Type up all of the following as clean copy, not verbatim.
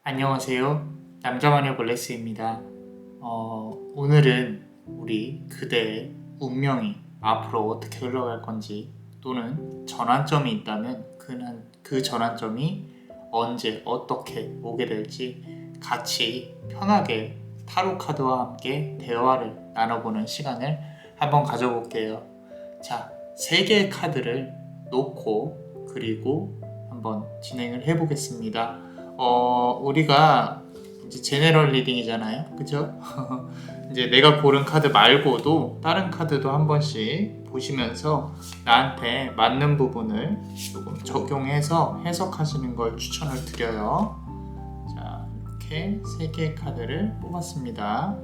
안녕하세요. 남자마녀 블레스입니다. 오늘은 우리 그대의 운명이 앞으로 어떻게 흘러갈 건지 또는 전환점이 있다면 그 전환점이 언제 어떻게 오게 될지 같이 편하게 타로 카드와 함께 대화를 나눠보는 시간을 한번 가져볼게요. 자, 3개의 카드를 놓고 그리고 한번 진행을 해보겠습니다. 우리가 이제 제네럴 리딩이잖아요. 그죠? 이제 내가 고른 카드 말고도 다른 카드도 한 번씩 보시면서 나한테 맞는 부분을 조금 적용해서 해석하시는 걸 추천을 드려요. 자, 이렇게 3개의 카드를 뽑았습니다.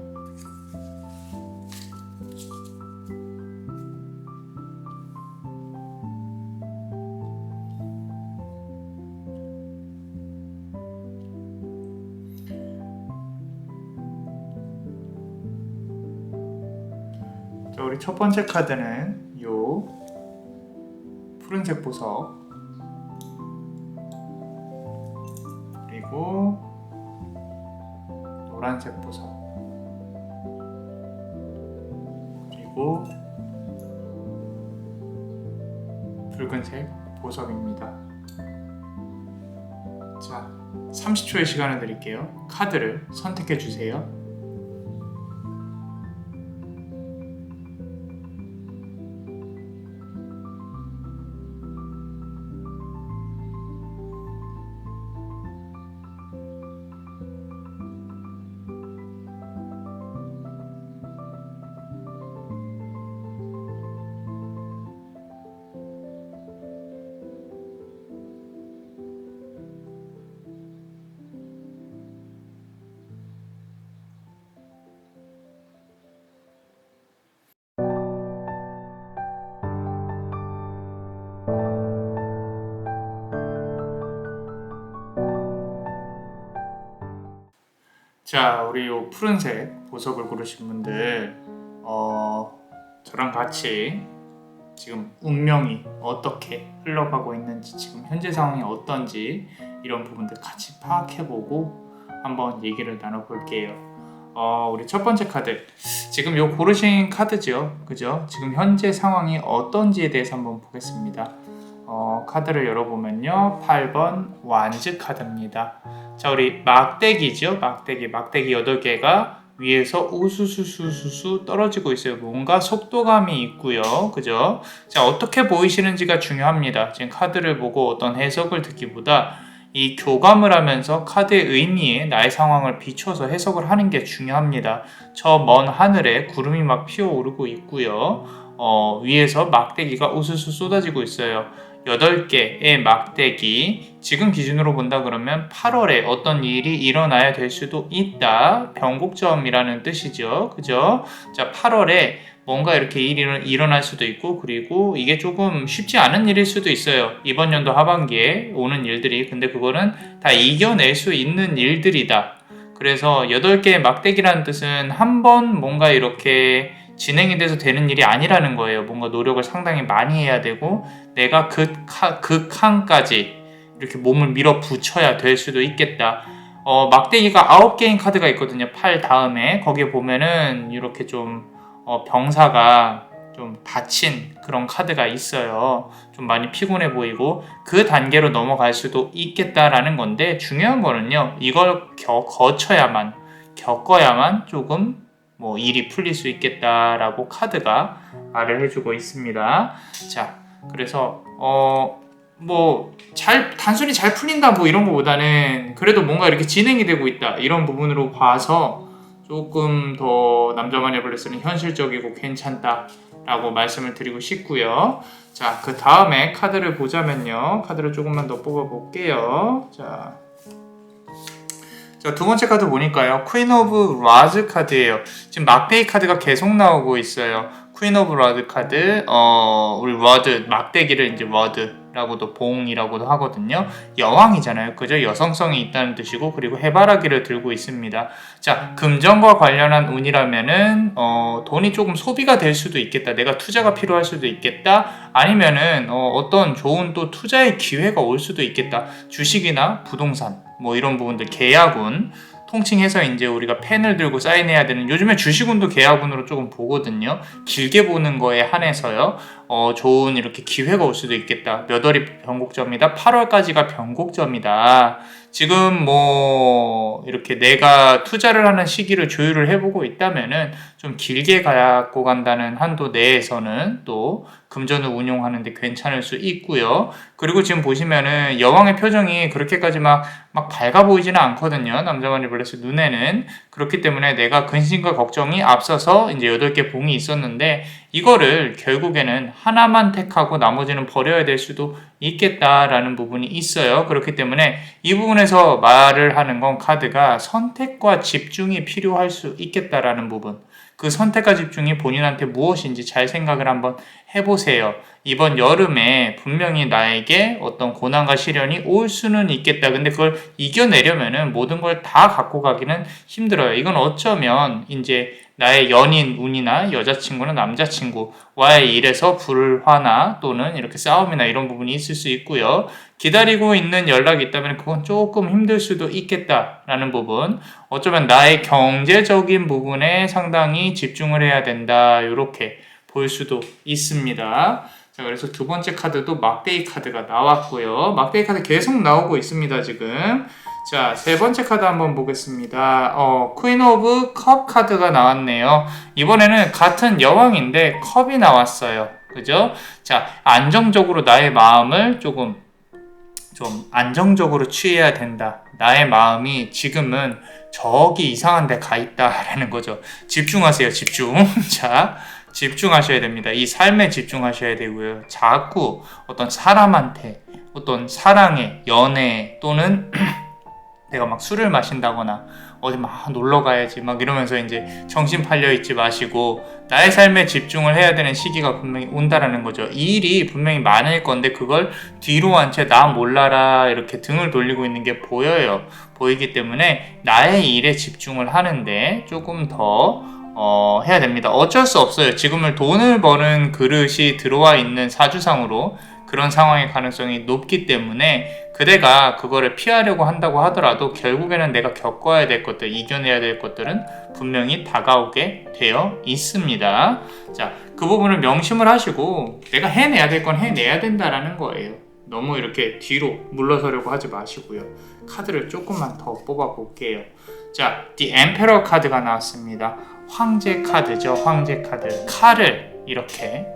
자, 우리 첫 번째 카드는 요 푸른색 보석, 그리고 노란색 보석, 그리고 붉은색 보석입니다. 자, 30초의 시간을 드릴게요. 카드를 선택해 주세요. 자, 우리 요 푸른색 보석을 고르신 분들, 저랑 같이 지금 운명이 어떻게 흘러가고 있는지, 지금 현재 상황이 어떤지 이런 부분들 같이 파악해보고 한번 얘기를 나눠볼게요. 우리 첫 번째 카드, 지금 요 고르신 카드죠, 그죠? 지금 현재 상황이 어떤지에 대해서 한번 보겠습니다. 카드를 열어보면요, 8번 완즈 카드입니다. 자, 우리 막대기죠. 막대기 8개가 위에서 우수수수수 떨어지고 있어요. 뭔가 속도감이 있고요. 그죠? 자, 어떻게 보이시는지가 중요합니다. 지금 카드를 보고 어떤 해석을 듣기보다 이 교감을 하면서 카드의 의미에 나의 상황을 비춰서 해석을 하는 게 중요합니다. 저 먼 하늘에 구름이 막 피어오르고 있고요. 위에서 막대기가 우수수 쏟아지고 있어요. 8개의 막대기, 지금 기준으로 본다 그러면 8월에 어떤 일이 일어나야 될 수도 있다. 변곡점이라는 뜻이죠. 그죠? 자, 8월에 뭔가 이렇게 일이 일어날 수도 있고, 그리고 이게 조금 쉽지 않은 일일 수도 있어요. 이번 연도 하반기에 오는 일들이. 근데 그거는 다 이겨낼 수 있는 일들이다. 그래서 8개의 막대기라는 뜻은 한 번 뭔가 이렇게 진행이 돼서 되는 일이 아니라는 거예요. 뭔가 노력을 상당히 많이 해야 되고 내가 극한까지 이렇게 몸을 밀어붙여야 될 수도 있겠다. 막대기가 9개인 카드가 있거든요. 8 다음에 거기에 보면은 이렇게 좀 병사가 좀 다친 그런 카드가 있어요. 좀 많이 피곤해 보이고 그 단계로 넘어갈 수도 있겠다라는 건데, 중요한 거는요, 이걸 겪어야만 조금 일이 풀릴 수 있겠다라고 카드가 말을 해주고 있습니다. 자, 그래서 단순히 잘 풀린다 이런 거보다는 그래도 뭔가 이렇게 진행이 되고 있다 이런 부분으로 봐서 조금 더 남자마녀 블레스는 현실적이고 괜찮다라고 말씀을 드리고 싶고요. 자, 그 다음에 카드를 보자면요, 카드를 조금만 더 뽑아볼게요. 자, 두 번째 카드 보니까요, 퀸 오브 라드 카드예요. 지금 막대기 카드가 계속 나오고 있어요. 퀸 오브 라드 카드, 우리 워드, 막대기를 이제 워드, 라고도 봉이라고도 하거든요. 여왕이잖아요. 그죠? 여성성이 있다는 뜻이고, 그리고 해바라기를 들고 있습니다. 자, 금전과 관련한 운이라면은 돈이 조금 소비가 될 수도 있겠다. 내가 투자가 필요할 수도 있겠다. 아니면은 어떤 좋은 또 투자의 기회가 올 수도 있겠다. 주식이나 부동산 뭐 이런 부분들, 계약운, 통칭해서 이제 우리가 펜을 들고 사인해야 되는, 요즘에 주식운도 계약운으로 조금 보거든요. 길게 보는 거에 한해서요. 좋은 이렇게 기회가 올 수도 있겠다. 몇 월이 변곡점이다. 8월까지가 변곡점이다. 지금 뭐 이렇게 내가 투자를 하는 시기를 조율을 해보고 있다면은 좀 길게 갖고 간다는 한도 내에서는 또 금전을 운용하는데 괜찮을 수 있고요. 그리고 지금 보시면은 여왕의 표정이 그렇게까지 막 밝아 보이지는 않거든요. 남자만의 블레스 눈에는. 그렇기 때문에 내가 근심과 걱정이 앞서서 이제 8개 봉이 있었는데, 이거를 결국에는 하나만 택하고 나머지는 버려야 될 수도 있겠다라는 부분이 있어요. 그렇기 때문에 이 부분에서 말을 하는 건 카드가 선택과 집중이 필요할 수 있겠다라는 부분. 그 선택과 집중이 본인한테 무엇인지 잘 생각을 한번 해보세요. 이번 여름에 분명히 나에게 어떤 고난과 시련이 올 수는 있겠다. 근데 그걸 이겨내려면은 모든 걸 다 갖고 가기는 힘들어요. 이건 어쩌면 이제 나의 연인 운이나 여자친구나 남자친구와의 일에서 불화나 또는 이렇게 싸움이나 이런 부분이 있을 수 있고요. 기다리고 있는 연락이 있다면 그건 조금 힘들 수도 있겠다라는 부분. 어쩌면 나의 경제적인 부분에 상당히 집중을 해야 된다. 이렇게 볼 수도 있습니다. 자, 그래서 두 번째 카드도 막대기 카드가 나왔고요. 막대기 카드 계속 나오고 있습니다, 지금. 자, 세 번째 카드 한번 보겠습니다. 퀸 오브 컵 카드가 나왔네요. 이번에는 같은 여왕인데 컵이 나왔어요. 그죠? 자, 안정적으로 나의 마음을 좀 안정적으로 취해야 된다. 나의 마음이 지금은 저기 이상한 데 가 있다라는 거죠. 집중하세요, 집중. 자, 집중하셔야 됩니다. 이 삶에 집중하셔야 되고요. 자꾸 어떤 사람한테, 어떤 사랑에, 연애 또는 내가 막 술을 마신다거나 어디 막 놀러 가야지 막 이러면서 이제 정신 팔려 있지 마시고 나의 삶에 집중을 해야 되는 시기가 분명히 온다라는 거죠. 이 일이 분명히 많을 건데 그걸 뒤로 한 채 나 몰라라 이렇게 등을 돌리고 있는 게 보이기 때문에 나의 일에 집중을 하는데 조금 더 해야 됩니다. 어쩔 수 없어요. 지금은 돈을 버는 그릇이 들어와 있는 사주상으로 그런 상황의 가능성이 높기 때문에 그대가 그거를 피하려고 한다고 하더라도 결국에는 내가 겪어야 될 것들, 이겨내야 될 것들은 분명히 다가오게 되어 있습니다. 자, 그 부분을 명심을 하시고 내가 해내야 될 건 해내야 된다라는 거예요. 너무 이렇게 뒤로 물러서려고 하지 마시고요. 카드를 조금만 더 뽑아 볼게요. 자, The Emperor 카드가 나왔습니다. 황제 카드죠. 황제 카드. 칼을 이렇게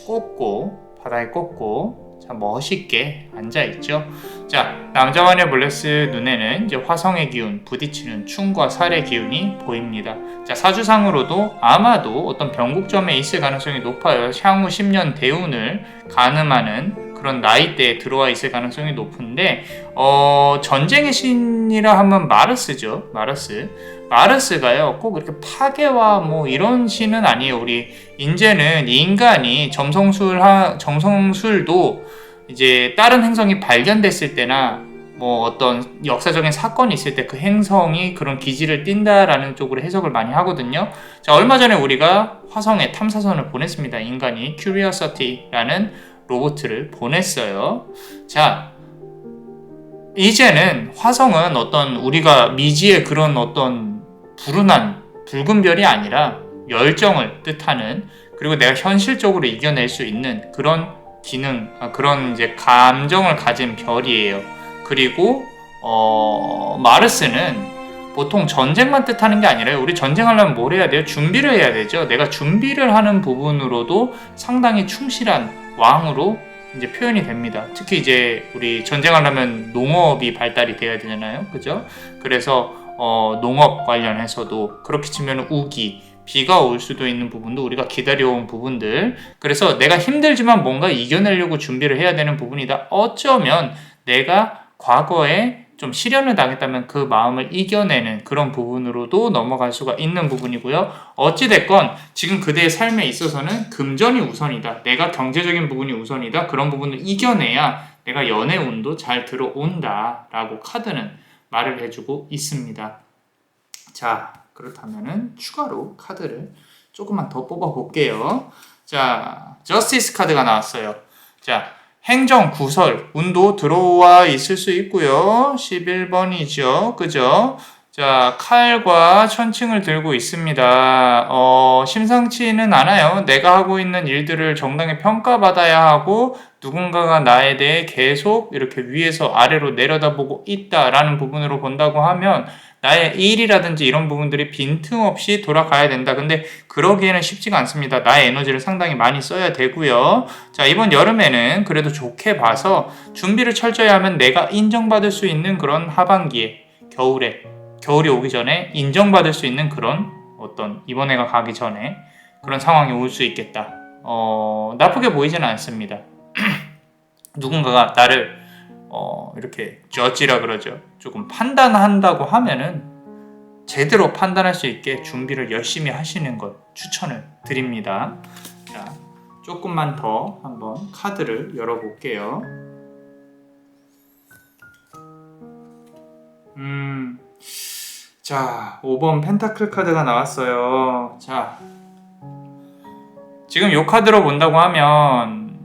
꽂고 바닥에 꽂고 자, 멋있게 앉아있죠. 자, 남자만의 블레스 눈에는 이제 화성의 기운, 부딪히는 충과 살의 기운이 보입니다. 자, 사주상으로도 아마도 어떤 변곡점에 있을 가능성이 높아요. 향후 10년 대운을 가늠하는 그런 나이대에 들어와 있을 가능성이 높은데 전쟁의 신이라 하면 마르스죠. 마르스가요 꼭 이렇게 파괴와 뭐 이런 신은 아니에요. 우리 이제는 인간이 점성술도 이제 다른 행성이 발견됐을 때나 뭐 어떤 역사적인 사건이 있을 때 그 행성이 그런 기지를 띈다라는 쪽으로 해석을 많이 하거든요. 자, 얼마 전에 우리가 화성에 탐사선을 보냈습니다. 인간이 Curiosity라는 로봇을 보냈어요. 자, 이제는 화성은 어떤 우리가 미지의 그런 어떤 불운한 붉은 별이 아니라 열정을 뜻하는, 그리고 내가 현실적으로 이겨낼 수 있는 그런 기능, 그런 이제 감정을 가진 별이에요. 그리고 마르스는 보통 전쟁만 뜻하는 게 아니라요. 우리 전쟁하려면 뭘 해야 돼요? 준비를 해야 되죠. 내가 준비를 하는 부분으로도 상당히 충실한 왕으로 이제 표현이 됩니다. 특히 이제 우리 전쟁하려면 농업이 발달이 돼야 되잖아요. 그죠? 그래서 농업 관련해서도 그렇게 치면 우기, 비가 올 수도 있는 부분도 우리가 기다려온 부분들. 그래서 내가 힘들지만 뭔가 이겨내려고 준비를 해야 되는 부분이다. 어쩌면 내가 과거에 좀 시련을 당했다면 그 마음을 이겨내는 그런 부분으로도 넘어갈 수가 있는 부분이고요. 어찌됐건 지금 그대의 삶에 있어서는 금전이 우선이다. 내가 경제적인 부분이 우선이다. 그런 부분을 이겨내야 내가 연애 운도 잘 들어온다 라고 카드는 말을 해주고 있습니다. 자, 그렇다면은 추가로 카드를 조금만 더 뽑아 볼게요. 자, 저스티스 카드가 나왔어요. 자, 행정, 구설, 운도 들어와 있을 수 있고요. 11번이죠. 그죠? 자, 칼과 천칭을 들고 있습니다. 심상치는 않아요. 내가 하고 있는 일들을 정당히 평가받아야 하고 누군가가 나에 대해 계속 이렇게 위에서 아래로 내려다보고 있다라는 부분으로 본다고 하면 나의 일이라든지 이런 부분들이 빈틈없이 돌아가야 된다. 근데 그러기에는 쉽지가 않습니다. 나의 에너지를 상당히 많이 써야 되고요. 자, 이번 여름에는 그래도 좋게 봐서 준비를 철저히 하면 내가 인정받을 수 있는 그런 하반기에, 겨울이 오기 전에 인정받을 수 있는 그런 어떤 이번 해가 가기 전에 그런 상황이 올 수 있겠다. 나쁘게 보이지는 않습니다. 누군가가 나를 이렇게 저지라 그러죠. 조금 판단한다고 하면은 제대로 판단할 수 있게 준비를 열심히 하시는 것 추천을 드립니다. 자, 조금만 더 한번 카드를 열어볼게요. 자, 5번 펜타클 카드가 나왔어요. 자, 지금 이 카드로 본다고 하면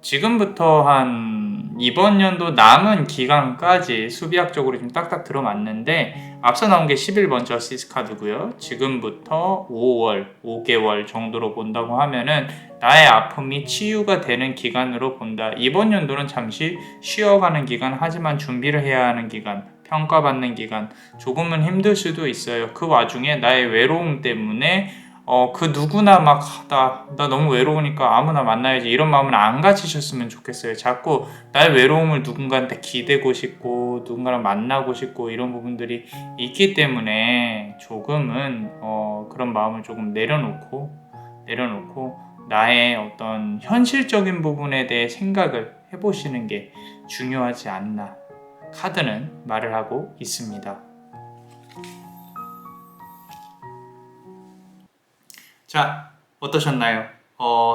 지금부터 한 이번 연도 남은 기간까지 수비학적으로 좀 딱딱 들어맞는데 앞서 나온 게 11번 저스티스 카드고요. 지금부터 5개월 정도로 본다고 하면은 나의 아픔이 치유가 되는 기간으로 본다. 이번 연도는 잠시 쉬어가는 기간, 하지만 준비를 해야 하는 기간, 평가받는 기간, 조금은 힘들 수도 있어요. 그 와중에 나의 외로움 때문에 그 누구나 막 나 너무 외로우니까 아무나 만나야지 이런 마음은 안 가지셨으면 좋겠어요. 자꾸 나의 외로움을 누군가한테 기대고 싶고 누군가랑 만나고 싶고 이런 부분들이 있기 때문에 조금은 그런 마음을 조금 내려놓고 나의 어떤 현실적인 부분에 대해 생각을 해보시는 게 중요하지 않나 카드는 말을 하고 있습니다. 자, 어떠셨나요?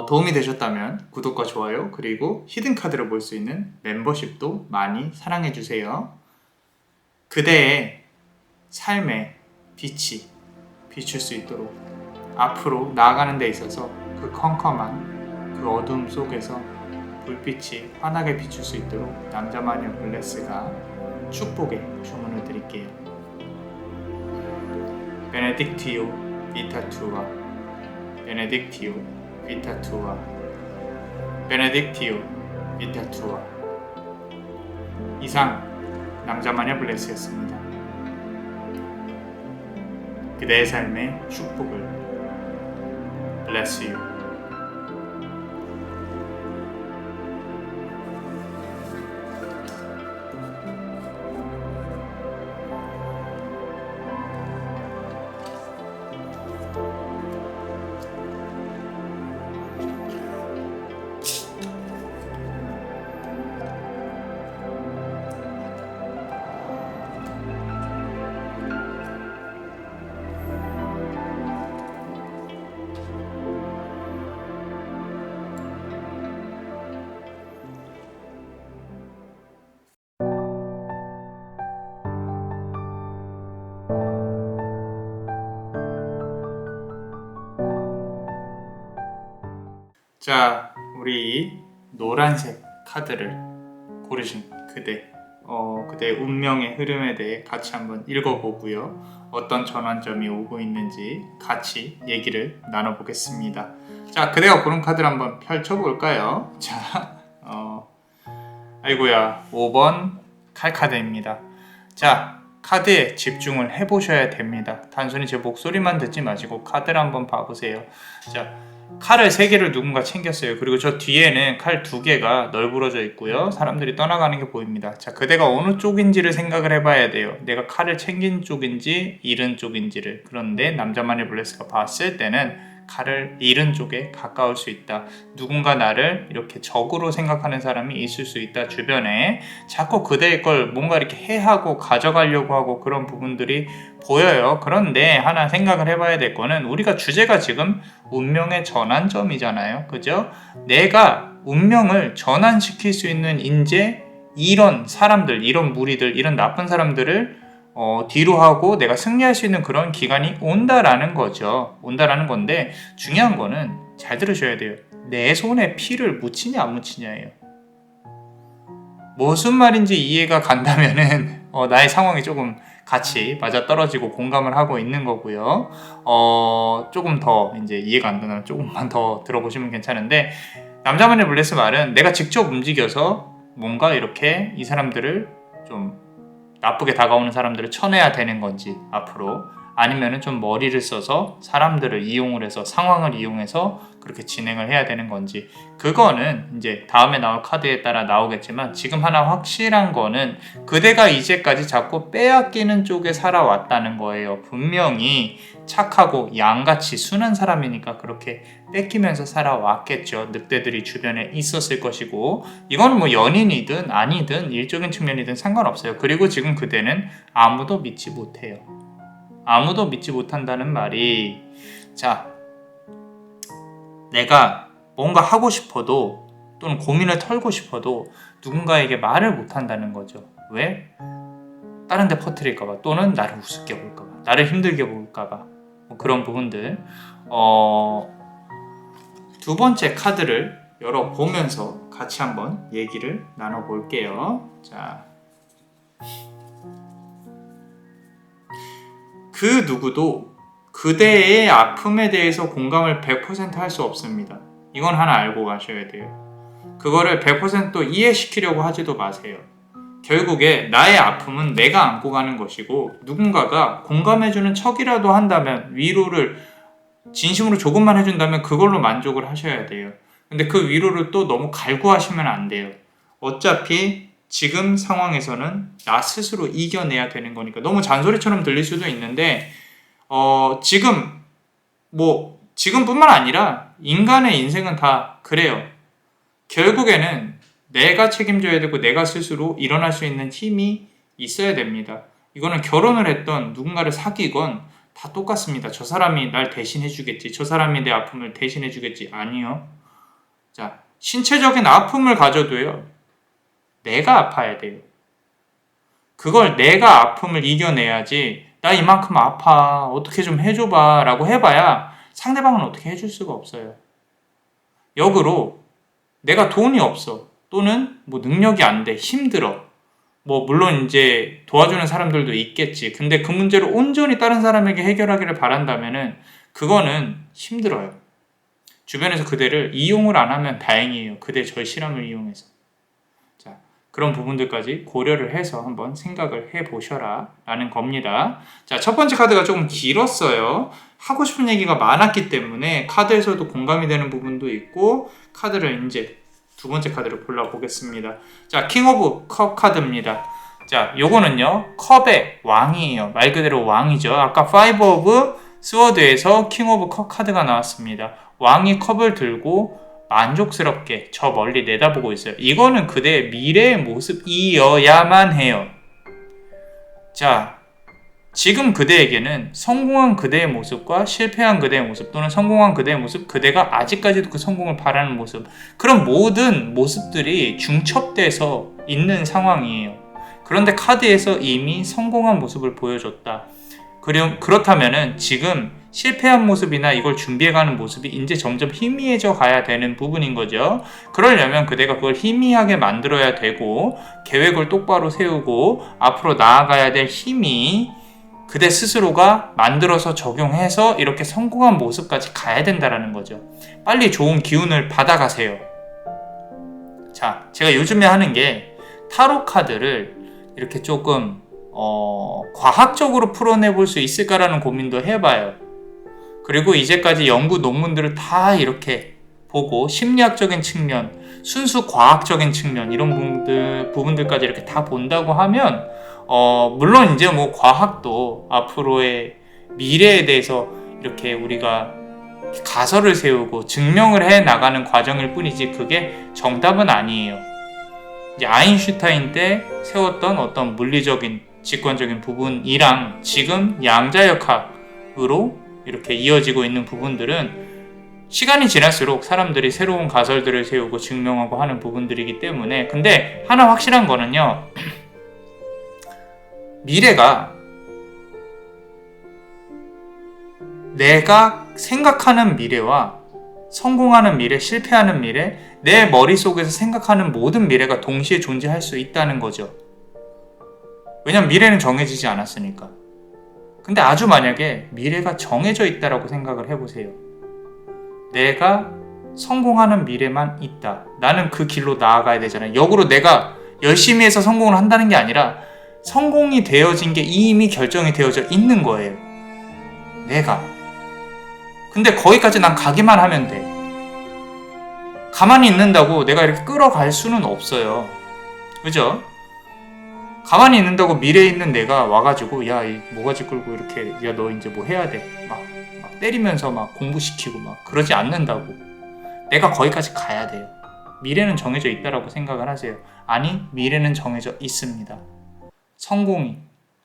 도움이 되셨다면 구독과 좋아요 그리고 히든 카드를 볼 수 있는 멤버십도 많이 사랑해주세요. 그대의 삶에 빛이 비출 수 있도록 앞으로 나아가는 데 있어서 그 컴컴한 그 어둠 속에서 불빛이 환하게 비출 수 있도록 남자마녀 블레스가 축복의 주문을 드릴게요. 베네딕티오 비타투아 베네딕티오 비타투아 베네딕티오 비타투아. 이상 남자마녀 블레스였습니다. 그대의 삶의 축복을 Bless you. 자, 우리 노란색 카드를 고르신 그대의 운명의 흐름에 대해 같이 한번 읽어보고요. 어떤 전환점이 오고 있는지 같이 얘기를 나눠보겠습니다. 자, 그대가 고른 카드를 한번 펼쳐볼까요? 자, 아이고야, 5번 칼 카드입니다. 자, 카드에 집중을 해보셔야 됩니다. 단순히 제 목소리만 듣지 마시고 카드를 한번 봐보세요. 자, 칼을 3개를 누군가 챙겼어요. 그리고 저 뒤에는 칼 2개가 널브러져 있고요. 사람들이 떠나가는 게 보입니다. 자, 그대가 어느 쪽인지를 생각을 해봐야 돼요. 내가 칼을 챙긴 쪽인지 잃은 쪽인지를. 그런데 남자마녀 블레스가 봤을 때는 칼을 잃은 쪽에 가까울 수 있다. 누군가 나를 이렇게 적으로 생각하는 사람이 있을 수 있다. 주변에 자꾸 그대의 걸 뭔가 이렇게 해하고 가져가려고 하고 그런 부분들이 보여요. 그런데 하나 생각을 해봐야 될 거는 우리가 주제가 지금 운명의 전환점이잖아요. 그죠? 내가 운명을 전환시킬 수 있는 인재, 이런 사람들, 이런 무리들, 이런 나쁜 사람들을 뒤로 하고 내가 승리할 수 있는 그런 기간이 온다라는 거죠. 온다라는 건데 중요한 거는 잘 들으셔야 돼요. 내 손에 피를 묻히냐 안 묻히냐예요. 무슨 말인지 이해가 간다면은 나의 상황이 조금 같이 맞아떨어지고 공감을 하고 있는 거고요. 조금 더 이제 이해가 안 되면 조금만 더 들어보시면 괜찮은데 남자만의 블레스 말은 내가 직접 움직여서 뭔가 이렇게 이 사람들을 좀 나쁘게 다가오는 사람들을 쳐내야 되는 건지 앞으로 아니면은 좀 머리를 써서 사람들을 이용을 해서 상황을 이용해서 그렇게 진행을 해야 되는 건지 그거는 이제 다음에 나올 카드에 따라 나오겠지만 지금 하나 확실한 거는 그대가 이제까지 자꾸 빼앗기는 쪽에 살아왔다는 거예요. 분명히 착하고 양같이 순한 사람이니까 그렇게 뺏기면서 살아왔겠죠. 늑대들이 주변에 있었을 것이고 이거는 뭐 연인이든 아니든 일적인 측면이든 상관없어요. 그리고 지금 그대는 아무도 믿지 못해요. 아무도 믿지 못한다는 말이 자 내가 뭔가 하고 싶어도 또는 고민을 털고 싶어도 누군가에게 말을 못한다는 거죠. 왜? 다른 데 퍼뜨릴까봐 또는 나를 우습게 볼까봐 나를 힘들게 볼까봐 뭐 그런 부분들 두 번째 카드를 열어보면서 같이 한번 얘기를 나눠볼게요. 자, 그 누구도 그대의 아픔에 대해서 공감을 100% 할 수 없습니다. 이건 하나 알고 가셔야 돼요. 그거를 100% 이해시키려고 하지도 마세요. 결국에 나의 아픔은 내가 안고 가는 것이고 누군가가 공감해주는 척이라도 한다면 위로를 진심으로 조금만 해준다면 그걸로 만족을 하셔야 돼요. 근데 그 위로를 또 너무 갈구하시면 안 돼요. 어차피 지금 상황에서는 나 스스로 이겨내야 되는 거니까 너무 잔소리처럼 들릴 수도 있는데 지금뿐만 아니라 인간의 인생은 다 그래요. 결국에는 내가 책임져야 되고 내가 스스로 일어날 수 있는 힘이 있어야 됩니다. 이거는 결혼을 했던 누군가를 사귀건 다 똑같습니다. 저 사람이 날 대신해 주겠지. 저 사람이 내 아픔을 대신해 주겠지. 아니요. 자, 신체적인 아픔을 가져도요. 내가 아파야 돼요. 그걸 내가 아픔을 이겨내야지 나 이만큼 아파 어떻게 좀 해줘봐 라고 해봐야 상대방은 어떻게 해줄 수가 없어요. 역으로 내가 돈이 없어 또는 뭐 능력이 안 돼 힘들어 뭐 물론 이제 도와주는 사람들도 있겠지. 근데 그 문제를 온전히 다른 사람에게 해결하기를 바란다면은 그거는 힘들어요. 주변에서 그대를 이용을 안 하면 다행이에요. 그대 절실함을 이용해서. 자, 그런 부분들까지 고려를 해서 한번 생각을 해보셔라 라는 겁니다. 자, 첫 번째 카드가 조금 길었어요. 하고 싶은 얘기가 많았기 때문에 카드에서도 공감이 되는 부분도 있고 카드를 이제 두 번째 카드를 골라보겠습니다. 자, 킹 오브 컵 카드입니다. 자, 요거는요 컵의 왕이에요. 말 그대로 왕이죠. 아까 5 오브 스워드에서 킹 오브 컵 카드가 나왔습니다. 왕이 컵을 들고 만족스럽게 저 멀리 내다보고 있어요. 이거는 그대의 미래의 모습이어야만 해요. 자, 지금 그대에게는 성공한 그대의 모습과 실패한 그대의 모습 또는 성공한 그대의 모습, 그대가 아직까지도 그 성공을 바라는 모습, 그런 모든 모습들이 중첩돼서 있는 상황이에요. 그런데 카드에서 이미 성공한 모습을 보여줬다. 그렇다면은 지금 실패한 모습이나 이걸 준비해가는 모습이 이제 점점 희미해져 가야 되는 부분인 거죠. 그러려면 그대가 그걸 희미하게 만들어야 되고 계획을 똑바로 세우고 앞으로 나아가야 될 힘이 그대 스스로가 만들어서 적용해서 이렇게 성공한 모습까지 가야 된다는 거죠. 빨리 좋은 기운을 받아가세요. 자, 제가 요즘에 하는 게 타로 카드를 이렇게 조금 과학적으로 풀어내볼 수 있을까라는 고민도 해봐요. 그리고 이제까지 연구 논문들을 다 이렇게 보고 심리학적인 측면, 순수 과학적인 측면 이런 부분들까지 이렇게 다 본다고 하면 물론 이제 뭐 과학도 앞으로의 미래에 대해서 이렇게 우리가 가설을 세우고 증명을 해 나가는 과정일 뿐이지 그게 정답은 아니에요. 이제 아인슈타인 때 세웠던 어떤 물리적인 직관적인 부분이랑 지금 양자역학으로 이렇게 이어지고 있는 부분들은 시간이 지날수록 사람들이 새로운 가설들을 세우고 증명하고 하는 부분들이기 때문에, 근데 하나 확실한 거는요, 미래가 내가 생각하는 미래와 성공하는 미래, 실패하는 미래, 내 머릿속에서 생각하는 모든 미래가 동시에 존재할 수 있다는 거죠. 왜냐면 미래는 정해지지 않았으니까. 근데 아주 만약에 미래가 정해져 있다라고 생각을 해보세요. 내가 성공하는 미래만 있다. 나는 그 길로 나아가야 되잖아요. 역으로 내가 열심히 해서 성공을 한다는 게 아니라 성공이 되어진 게 이미 결정이 되어져 있는 거예요. 내가. 근데 거기까지 난 가기만 하면 돼. 가만히 있는다고 내가 이렇게 끌어갈 수는 없어요. 그죠? 가만히 있는다고 미래에 있는 내가 와가지고 야, 이 모가지 끌고 이렇게 야, 너 이제 뭐 해야 돼. 막 때리면서 막 공부시키고 막 그러지 않는다고. 내가 거기까지 가야 돼요. 미래는 정해져 있다라고 생각을 하세요. 아니, 미래는 정해져 있습니다. 성공이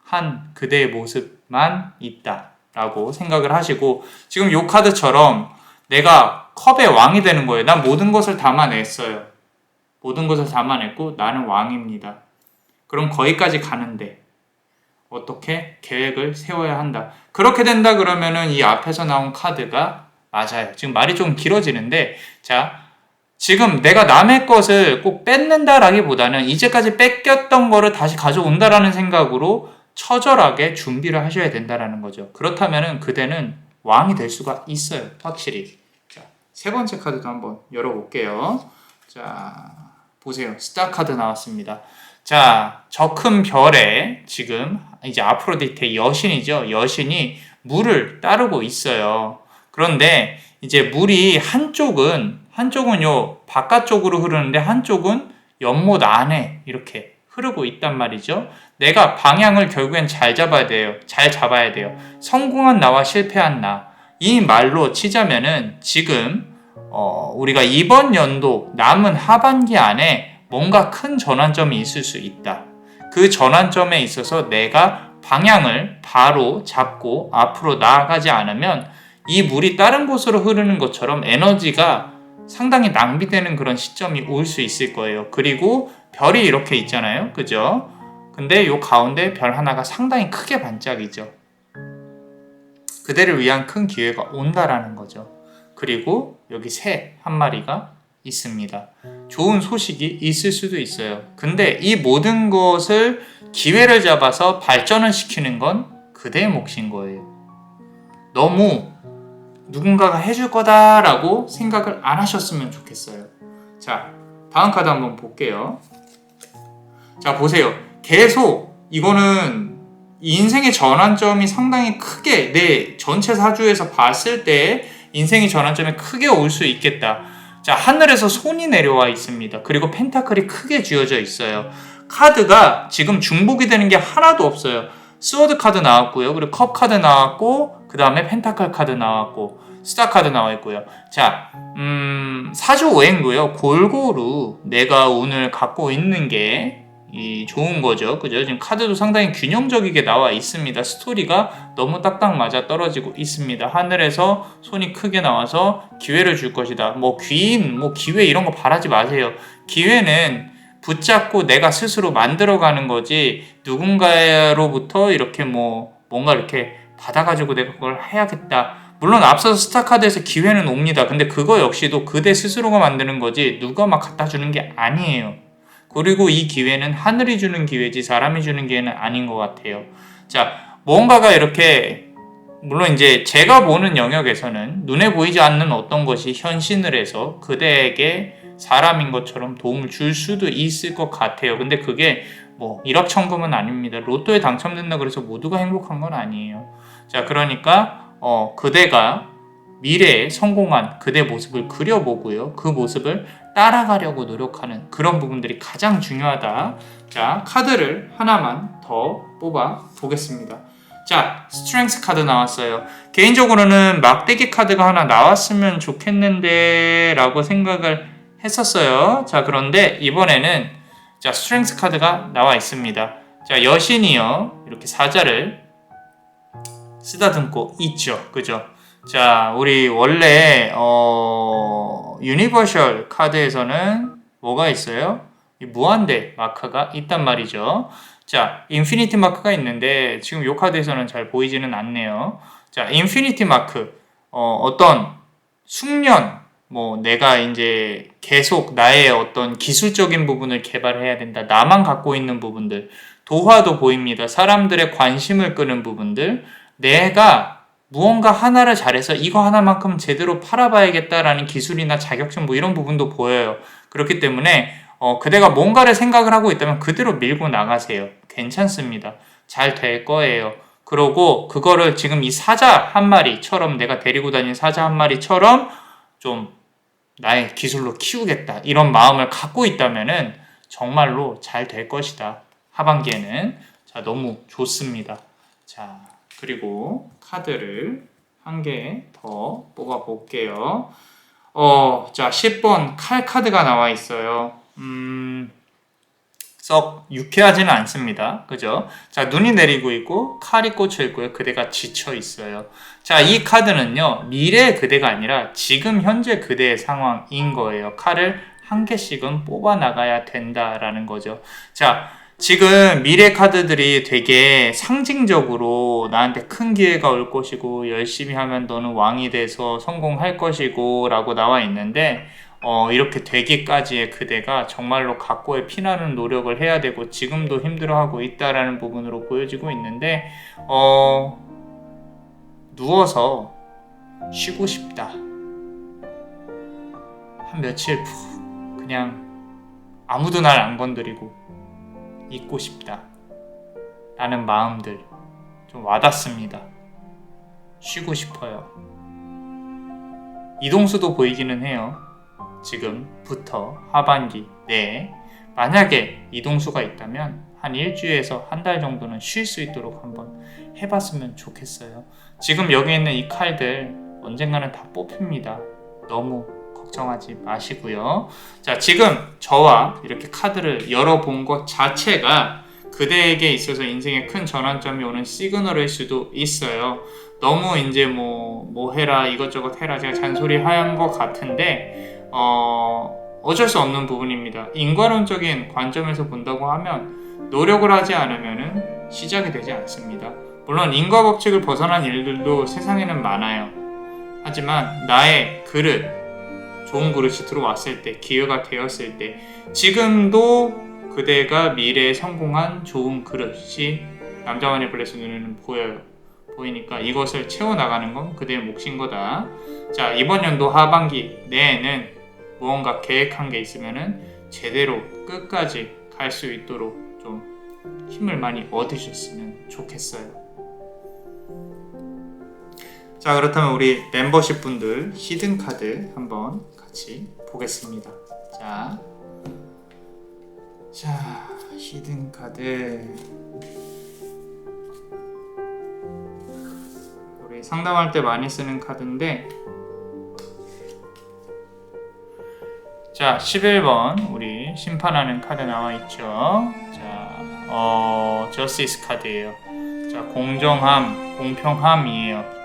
한 그대의 모습만 있다라고 생각을 하시고, 지금 이 카드처럼 내가 컵의 왕이 되는 거예요. 난 모든 것을 담아냈어요. 모든 것을 담아냈고 나는 왕입니다. 그럼 거기까지 가는데 어떻게 계획을 세워야 한다. 그렇게 된다 그러면은 이 앞에서 나온 카드가 맞아요. 지금 말이 좀 길어지는데, 자, 지금 내가 남의 것을 꼭 뺏는다라기보다는 이제까지 뺏겼던 거를 다시 가져온다라는 생각으로 처절하게 준비를 하셔야 된다라는 거죠. 그렇다면은 그대는 왕이 될 수가 있어요. 확실히. 자, 세 번째 카드도 한번 열어볼게요. 자, 보세요. 스타 카드 나왔습니다. 자, 저 큰 별에 지금 이제 아프로디테 여신이죠. 여신이 물을 따르고 있어요. 그런데 이제 물이 한쪽은 요 바깥쪽으로 흐르는데 한쪽은 연못 안에 이렇게 흐르고 있단 말이죠. 내가 방향을 결국엔 잘 잡아야 돼요. 잘 잡아야 돼요. 성공한 나와 실패한 나. 이 말로 치자면은 지금 우리가 이번 연도 남은 하반기 안에 뭔가 큰 전환점이 있을 수 있다. 그 전환점에 있어서 내가 방향을 바로 잡고 앞으로 나아가지 않으면 이 물이 다른 곳으로 흐르는 것처럼 에너지가 상당히 낭비되는 그런 시점이 올 수 있을 거예요. 그리고 별이 이렇게 있잖아요. 그죠? 근데 요 가운데 별 하나가 상당히 크게 반짝이죠. 그대를 위한 큰 기회가 온다라는 거죠. 그리고 여기 새 한 마리가 있습니다. 좋은 소식이 있을 수도 있어요. 근데 이 모든 것을 기회를 잡아서 발전을 시키는 건 그대의 몫인 거예요. 너무 누군가가 해줄 거다라고 생각을 안 하셨으면 좋겠어요. 자, 다음 카드 한번 볼게요. 자, 보세요. 계속 이거는 인생의 전환점이 상당히 크게 내 전체 사주에서 봤을 때 인생의 전환점이 크게 올 수 있겠다. 자, 하늘에서 손이 내려와 있습니다. 그리고 펜타클이 크게 쥐어져 있어요. 카드가 지금 중복이 되는 게 하나도 없어요. 스워드 카드 나왔고요. 그리고 컵 카드 나왔고, 그 다음에 펜타클 카드 나왔고, 스타 카드 나와 있고요. 자, 사주 오행도요. 골고루 내가 오늘 갖고 있는 게 좋은 거죠. 그죠? 지금 카드도 상당히 균형적이게 나와 있습니다. 스토리가 너무 딱딱 맞아 떨어지고 있습니다. 하늘에서 손이 크게 나와서 기회를 줄 것이다. 기회 이런 거 바라지 마세요. 기회는 붙잡고 내가 스스로 만들어가는 거지, 누군가로부터 이렇게 뭔가 이렇게 받아가지고 내가 그걸 해야겠다. 물론 앞서서 스타카드에서 기회는 옵니다. 근데 그거 역시도 그대 스스로가 만드는 거지 누가 막 갖다 주는 게 아니에요. 그리고 이 기회는 하늘이 주는 기회지 사람이 주는 기회는 아닌 것 같아요. 자, 뭔가가 이렇게, 물론 이제 제가 보는 영역에서는 눈에 보이지 않는 어떤 것이 현신을 해서 그대에게 사람인 것처럼 도움을 줄 수도 있을 것 같아요. 근데 그게 일확천금은 아닙니다. 로또에 당첨된다 그래서 모두가 행복한 건 아니에요. 자, 그러니까 그대가 미래에 성공한 그대 모습을 그려보고요. 그 모습을 따라가려고 노력하는 그런 부분들이 가장 중요하다. 자, 카드를 하나만 더 뽑아 보겠습니다. 자, 스트렝스 카드 나왔어요. 개인적으로는 막대기 카드가 하나 나왔으면 좋겠는데 라고 생각을 했었어요. 자, 그런데 이번에는 자, 스트렝스 카드가 나와 있습니다. 자, 여신이요. 이렇게 사자를 쓰다듬고 있죠. 그죠? 자, 우리 원래 유니버셜 카드에서는 뭐가 있어요? 이 무한대 마크가 있단 말이죠. 자, 인피니티 마크가 있는데 지금 이 카드에서는 잘 보이지는 않네요. 자, 인피니티 마크 어떤 숙련 뭐 내가 이제 계속 나의 어떤 기술적인 부분을 개발해야 된다. 나만 갖고 있는 부분들. 도화도 보입니다. 사람들의 관심을 끄는 부분들. 내가 무언가 하나를 잘해서 이거 하나만큼 제대로 팔아봐야겠다라는 기술이나 자격증 뭐 이런 부분도 보여요. 그렇기 때문에 그대가 뭔가를 생각을 하고 있다면 그대로 밀고 나가세요. 괜찮습니다. 잘 될 거예요. 그러고 그거를 지금 이 사자 한 마리처럼 내가 데리고 다니는 사자 한 마리처럼 좀 나의 기술로 키우겠다. 이런 마음을 갖고 있다면은 정말로 잘 될 것이다. 하반기에는. 자, 너무 좋습니다. 자, 그리고 카드를 한 개 더 뽑아 볼게요. 자, 10번 칼 카드가 나와 있어요. 썩 유쾌하지는 않습니다. 그죠? 자, 눈이 내리고 있고 칼이 꽂혀 있고요. 그대가 지쳐 있어요. 자, 이 카드는요. 미래의 그대가 아니라 지금 현재 그대의 상황인 거예요. 칼을 한 개씩은 뽑아 나가야 된다라는 거죠. 자, 지금 미래 카드들이 되게 상징적으로 나한테 큰 기회가 올 것이고 열심히 하면 너는 왕이 돼서 성공할 것이고 라고 나와 있는데 이렇게 되기까지의 그대가 정말로 각고의 피나는 노력을 해야 되고 지금도 힘들어하고 있다라는 부분으로 보여지고 있는데 누워서 쉬고 싶다. 한 며칠 푹 그냥 아무도 날 안 건드리고 있고 싶다 라는 마음들 좀 와닿습니다. 쉬고 싶어요. 이동수도 보이기는 해요. 지금부터 하반기 내에 만약에 이동수가 있다면 한 일주일에서 한 달 정도는 쉴 수 있도록 한번 해봤으면 좋겠어요. 지금 여기 있는 이 칼들 언젠가는 다 뽑힙니다. 너무 걱정하지 마시고요. 자, 지금 저와 이렇게 카드를 열어본 것 자체가 그대에게 있어서 인생에 큰 전환점이 오는 시그널일 수도 있어요. 너무 이제 뭐 해라 이것저것 해라 제가 잔소리 하는 것 같은데 어쩔 수 없는 부분입니다. 인과론적인 관점에서 본다고 하면 노력을 하지 않으면 시작이 되지 않습니다. 물론 인과 법칙을 벗어난 일들도 세상에는 많아요. 하지만 나의 그릇 좋은 그릇이 들어왔을 때, 기회가 되었을 때 지금도 그대가 미래에 성공한 좋은 그릇이 남자만의 블레스 눈에는 보여요. 보이니까 이것을 채워나가는 건 그대의 몫인 거다. 자, 이번 연도 하반기 내에는 무언가 계획한 게 있으면은 제대로 끝까지 갈 수 있도록 좀 힘을 많이 얻으셨으면 좋겠어요. 자, 그렇다면 우리 멤버십 분들 히든 카드 한번 같이 보겠습니다. 자, 히든 카드 우리 상담할 때 많이 쓰는 카드인데 자, 11번 우리 심판하는 카드 나와 있죠. 자, 저스티스 카드예요. 자, 공정함, 공평함이에요.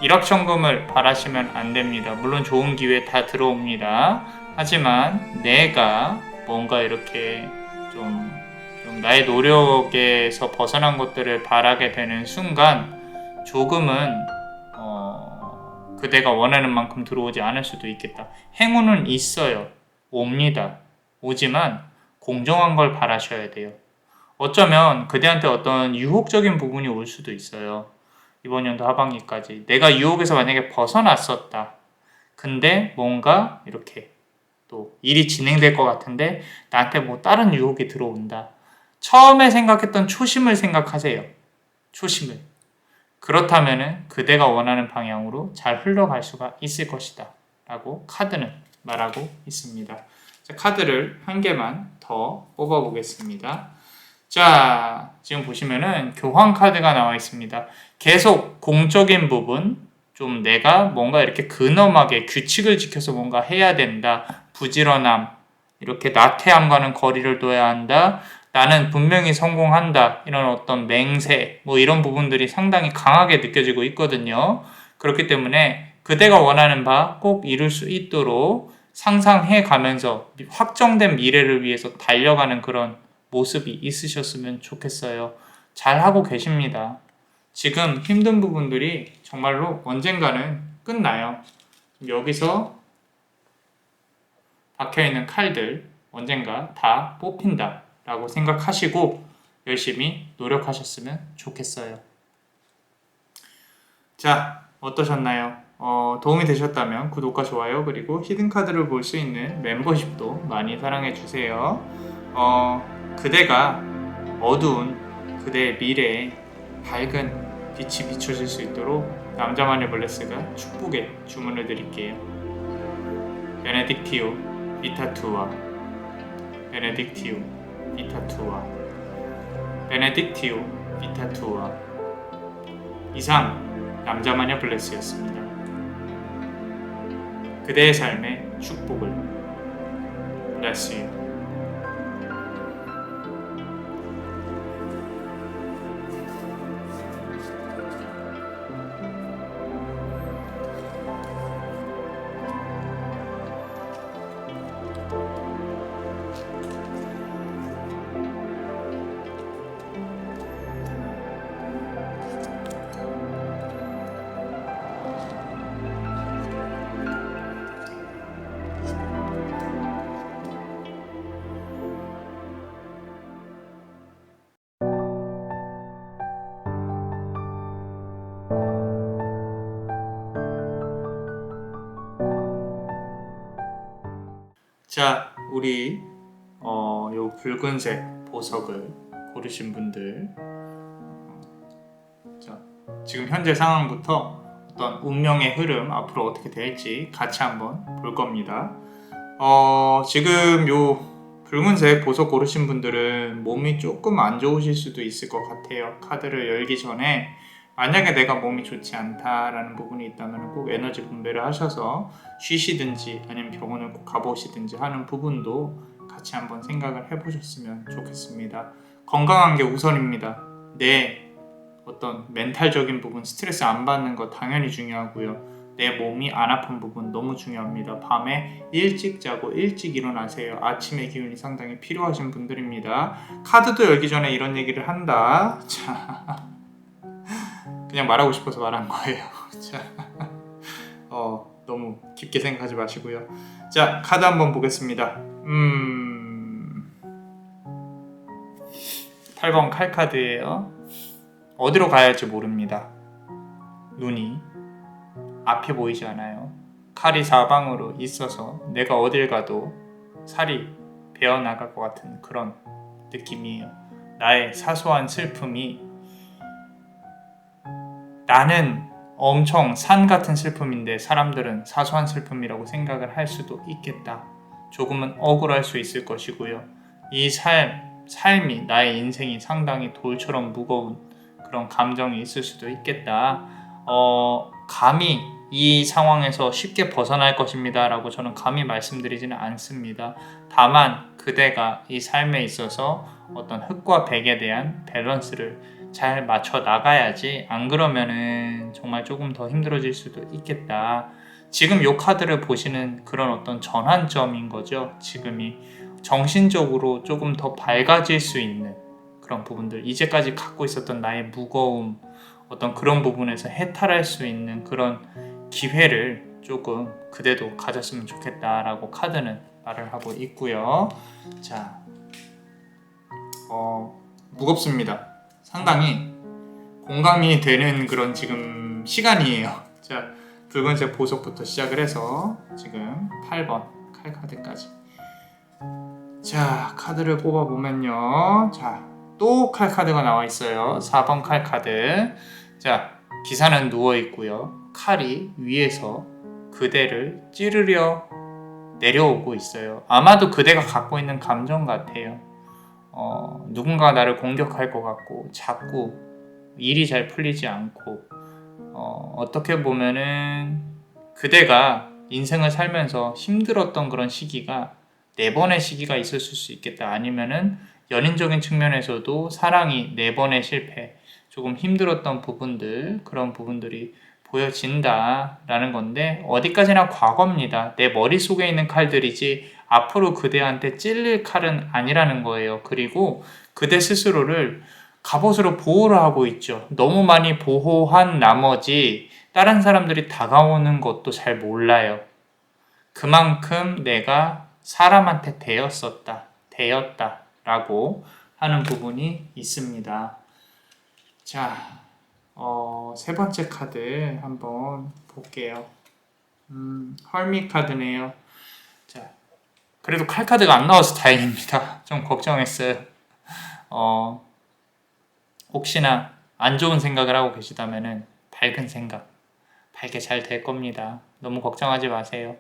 일확천금을 바라시면 안 됩니다. 물론 좋은 기회 다 들어옵니다. 하지만 내가 뭔가 이렇게 좀 나의 노력에서 벗어난 것들을 바라게 되는 순간 조금은 그대가 원하는 만큼 들어오지 않을 수도 있겠다. 행운은 있어요. 옵니다. 오지만 공정한 걸 바라셔야 돼요. 어쩌면 그대한테 어떤 유혹적인 부분이 올 수도 있어요. 이번 연도 하반기까지 내가 유혹에서 만약에 벗어났었다. 근데 뭔가 이렇게 또 일이 진행될 것 같은데 나한테 뭐 다른 유혹이 들어온다. 처음에 생각했던 초심을 생각하세요. 초심을. 그렇다면은 그대가 원하는 방향으로 잘 흘러갈 수가 있을 것이다. 라고 카드는 말하고 있습니다. 자, 카드를 한 개만 더 뽑아보겠습니다. 자, 지금 보시면은 교황 카드가 나와 있습니다. 계속 공적인 부분, 좀 내가 뭔가 이렇게 근엄하게 규칙을 지켜서 뭔가 해야 된다. 부지런함, 이렇게 나태함과는 거리를 둬야 한다. 나는 분명히 성공한다. 이런 어떤 맹세, 뭐 이런 부분들이 상당히 강하게 느껴지고 있거든요. 그렇기 때문에 그대가 원하는 바 꼭 이룰 수 있도록 상상해 가면서 확정된 미래를 위해서 달려가는 그런 모습이 있으셨으면 좋겠어요. 잘하고 계십니다. 지금 힘든 부분들이 정말로 언젠가는 끝나요. 여기서 박혀있는 칼들 언젠가 다 뽑힌다 라고 생각하시고 열심히 노력하셨으면 좋겠어요. 자, 어떠셨나요? 도움이 되셨다면 구독과 좋아요 그리고 히든카드를 볼 수 있는 멤버십도 많이 사랑해주세요. 그대가 어두운 그대의 미래에 밝은 빛이 비춰질 수 있도록 남자만의 블레스가 축복의 주문을 드릴게요. 베네딕티오 비타투아 베네딕티오 비타투아 베네딕티오 비타투아. 이상 남자마녀 블레스였습니다. 그대의 삶의 축복을. Bless you. 자, 우리 요 붉은색 보석을 고르신 분들, 자, 지금 현재 상황부터 어떤 운명의 흐름 앞으로 어떻게 될지 같이 한번 볼 겁니다. 지금 요 붉은색 보석 고르신 분들은 몸이 조금 안 좋으실 수도 있을 것 같아요. 카드를 열기 전에 만약에 내가 몸이 좋지 않다라는 부분이 있다면 꼭 에너지 분배를 하셔서 쉬시든지 아니면 병원을 꼭 가보시든지 하는 부분도 같이 한번 생각을 해보셨으면 좋겠습니다. 건강한 게 우선입니다. 내 어떤 멘탈적인 부분, 스트레스 안 받는 거 당연히 중요하고요. 내 몸이 안 아픈 부분 너무 중요합니다. 밤에 일찍 자고 일찍 일어나세요. 아침의 기운이 상당히 필요하신 분들입니다. 카드도 열기 전에 이런 얘기를 한다. 자, 그냥 말하고 싶어서 말한 거예요. 자, 너무 깊게 생각하지 마시고요. 자, 카드 한번 보겠습니다. 8번 칼카드예요. 어디로 가야 할지 모릅니다. 눈이 앞에 보이지 않아요. 칼이 사방으로 있어서 내가 어딜 가도 살이 베어나갈 것 같은 그런 느낌이에요. 나의 사소한 슬픔이, 나는 엄청 산 같은 슬픔인데 사람들은 사소한 슬픔이라고 생각을 할 수도 있겠다. 조금은 억울할 수 있을 것이고요. 이 삶이, 나의 인생이 상당히 돌처럼 무거운 그런 감정이 있을 수도 있겠다. 감히 이 상황에서 쉽게 벗어날 것입니다 라고 저는 감히 말씀드리지는 않습니다. 다만 그대가 이 삶에 있어서 어떤 흑과 백에 대한 밸런스를 잘 맞춰 나가야지, 안 그러면은 정말 조금 더 힘들어질 수도 있겠다. 지금 이 카드를 보시는 그런 어떤 전환점인 거죠. 지금이 정신적으로 조금 더 밝아질 수 있는 그런 부분들, 이제까지 갖고 있었던 나의 무거움, 어떤 그런 부분에서 해탈할 수 있는 그런 기회를 조금 그대도 가졌으면 좋겠다라고 카드는 말을 하고 있고요. 자, 무겁습니다. 상당히 공감이 되는 그런 지금 시간이에요. 자, 붉은색 보석부터 시작을 해서 지금 8번 칼카드까지. 자, 카드를 뽑아보면요. 자, 또 칼카드가 나와 있어요. 4번 칼카드. 자, 기사는 누워있고요. 칼이 위에서 그대를 찌르려 내려오고 있어요. 아마도 그대가 갖고 있는 감정 같아요. 누군가 나를 공격할 것 같고 자꾸 일이 잘 풀리지 않고 어떻게 보면은 그대가 인생을 살면서 힘들었던 그런 시기가 4번의 시기가 있었을 수 있겠다. 아니면은 연인적인 측면에서도 사랑이 4번의 실패, 조금 힘들었던 부분들, 그런 부분들이 보여진다라는 건데 어디까지나 과거입니다. 내 머릿속에 있는 칼들이지 앞으로 그대한테 찔릴 칼은 아니라는 거예요. 그리고 그대 스스로를 갑옷으로 보호를 하고 있죠. 너무 많이 보호한 나머지 다른 사람들이 다가오는 것도 잘 몰라요. 그만큼 내가 사람한테 되었다 라고 하는 부분이 있습니다. 자, 세 번째 카드 한번 볼게요. 헐미 카드네요. 자, 그래도 칼 카드가 안 나와서 다행입니다. 좀 걱정했어요. 혹시나 안 좋은 생각을 하고 계시다면은 밝은 생각, 밝게 잘 될 겁니다. 너무 걱정하지 마세요.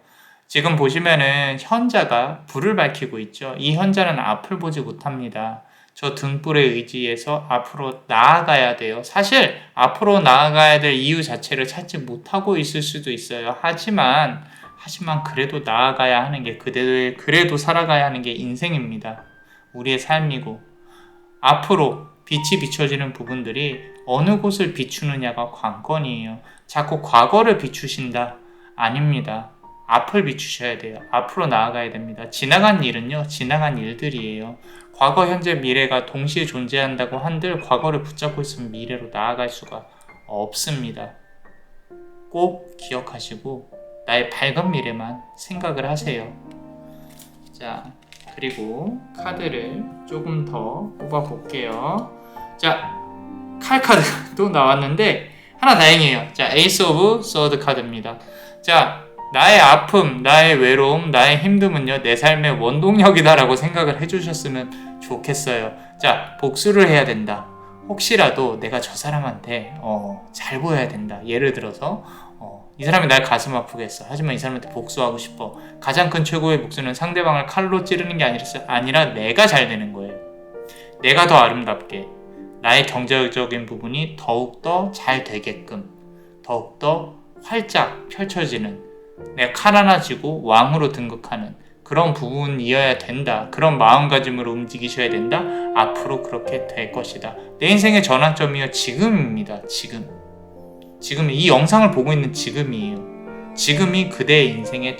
지금 보시면은 현자가 불을 밝히고 있죠. 이 현자는 앞을 보지 못합니다. 저 등불에 의지해서 앞으로 나아가야 돼요. 사실 앞으로 나아가야 될 이유 자체를 찾지 못하고 있을 수도 있어요. 하지만 그래도 나아가야 하는 게 그래도 살아가야 하는 게 인생입니다. 우리의 삶이고 앞으로 빛이 비춰지는 부분들이 어느 곳을 비추느냐가 관건이에요. 자꾸 과거를 비추신다? 아닙니다. 앞을 비추셔야 돼요. 앞으로 나아가야 됩니다. 지나간 일은요, 지나간 일들이에요. 과거, 현재, 미래가 동시에 존재한다고 한들 과거를 붙잡고 있으면 미래로 나아갈 수가 없습니다. 꼭 기억하시고 나의 밝은 미래만 생각을 하세요. 자, 그리고 카드를 조금 더 뽑아볼게요. 자, 칼 카드가 또 나왔는데 하나 다행이에요. 자, 에이스 오브 서드 카드입니다. 자, 나의 아픔, 나의 외로움, 나의 힘듦은요 내 삶의 원동력이다라고 생각을 해주셨으면 좋겠어요. 자, 복수를 해야 된다. 혹시라도 내가 저 사람한테 잘 보여야 된다. 예를 들어서 이 사람이 날 가슴 아프게 했어. 하지만 이 사람한테 복수하고 싶어. 가장 큰 최고의 복수는 상대방을 칼로 찌르는 게 아니라 내가 잘 되는 거예요. 내가 더 아름답게 나의 경제적인 부분이 더욱더 잘 되게끔 더욱더 활짝 펼쳐지는 내가 칼 하나 쥐고 왕으로 등극하는 그런 부분이어야 된다. 그런 마음가짐으로 움직이셔야 된다. 앞으로 그렇게 될 것이다. 내 인생의 전환점이요 지금입니다. 지금 이 영상을 보고 있는 지금이에요. 지금이 그대의 인생의